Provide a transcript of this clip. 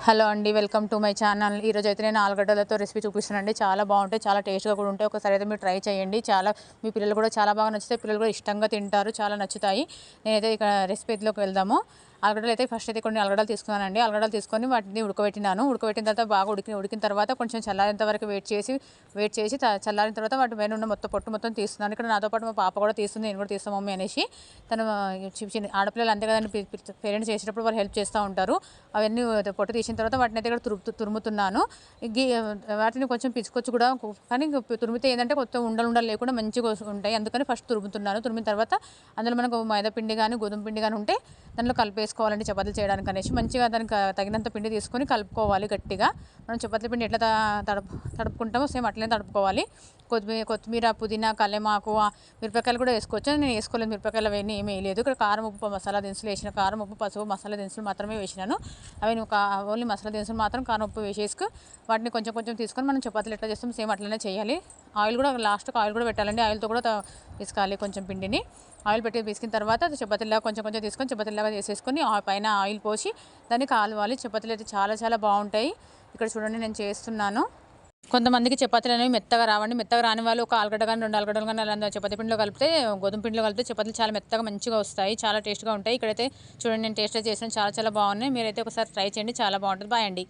Hello అండి, welcome to my channel. ఈరోజు అయితే నేను ఆలుగడ్డలతో రెసిపీ చూపిస్తానండి. చాలా బాగుంటాయి, చాలా టేస్ట్గా కూడా ఉంటాయి. ఒకసారి అయితే మీరు ట్రై చేయండి. మీ పిల్లలు కూడా చాలా బాగా నచ్చుతాయి. పిల్లలు కూడా ఇష్టంగా తింటారు, చాలా నచ్చుతాయి. నేనైతే ఇక్కడ రెసిపీలోకి వెళ్దాము. ఆలుగడ్డలు అయితే ఫస్ట్ అయితే కొన్ని ఆలుగడ్డలు తీసుకున్నానండి. ఆలుగడ్డలు తీసుకొని వాటిని ఉడకబెట్టిన తర్వాత బాగా ఉడికిన తర్వాత కొంచెం చల్లారేంత వరకు వెయిట్ చేసి చల్లారిన తర్వాత వాటి పైన ఉన్న పొట్టు మొత్తం తీస్తున్నాను. ఇక్కడ నాతో పాటు మా పాప కూడా తీస్తుంది, నేను కూడా తీస్తాను మమ్మీ అనేసి. తను చిన్న ఆడపిల్లలు అంతే కదండి, పేరెంట్స్ చేసేటప్పుడు వాళ్ళు హెల్ప్ చేస్తూ ఉంటారు. అవన్నీ పొట్టు తీసిన తర్వాత వాటిని అయితే ఇక్కడ తురుముతున్నాను. వాటిని కొంచెం పిచ్చుకొచ్చు కూడా, కానీ తురిమితే ఏంటంటే కొత్త ఉండలు లేకుండా మంచిగా ఉంటాయి. అందుకని ఫస్ట్ తురుముతున్నాను. తురిమిన తర్వాత అందులో మనకు మైదా పిండి కానీ గోధుమ పిండి కానీ ఉంటే దాంట్లో కలిపేసుకోవాలండి చపాతీలు చేయడానికి అనేసి. మంచిగా దానికి తగినంత పిండి తీసుకొని కలుపుకోవాలి గట్టిగా. మనం చపాతీల పిండి ఎట్లా తడుపుకుంటామో సేమ్ అట్లనే తడుపుకోవాలి. కొత్తిమీర, పుదీనా, కల్లెమాకు, మిరపకాయలు కూడా వేసుకోవచ్చు. నేను వేసుకోలేదు, మిరపకాయలు అవన్నీ ఏమీ వేయలేదు. ఇక్కడ కారం, ఉప్పు, మసాలా దినుసులు వేసిన, కారం, ఉప్పు, పసుపు, మసాలా దినుసులు మాత్రమే వేసినాను. అవి ఓన్లీ మసాలా దినుసులు మాత్రం కారం, ఉప్పు వేసేసుకు వాటిని కొంచెం కొంచెం తీసుకొని మనం చపాతీలు ఎట్లా చేస్తాం సేమ్ అట్లనే చేయాలి. ఆయిల్ కూడా లాస్ట్కి ఆయిల్ కూడా పెట్టాలండి. ఆయిల్తో కూడా పిసకాలి కొంచెం పిండిని. ఆయిల్ పెట్టి పిసికిన తర్వాత చపాతీలాగా కొంచెం కొంచెం తీసుకొని చపాతీలాగా చేసేసుకొని పైన ఆయిల్ పోసి దాన్ని కాలవాలి. చపాతీలు అయితే చాలా చాలా బాగుంటాయి. ఇక్కడ చూడండి నేను చేస్తున్నాను. కొంతమందికి చపాతీలు అనేవి మెత్తగా రావండి. మెత్తగా రాని వాళ్ళు ఒక ఆలుగడ్డ కానీ 2 ఆలుగడ్డలు కానీ అలా చపాతీ పిండిలో కలిపితే, గోధుమ పిండిలో కలిపితే చపాతీలు చాలా మెత్తగా మంచిగా వస్తాయి, చాలా టేస్ట్గా ఉంటాయి. ఇక్కడైతే చూడండి నేను టేస్ట్ చేసిన చాలా చాలా బాగున్నాయి. మీరైతే ఒకసారి ట్రై చేయండి, చాలా బాగుంటుంది. బాయ్ అండి.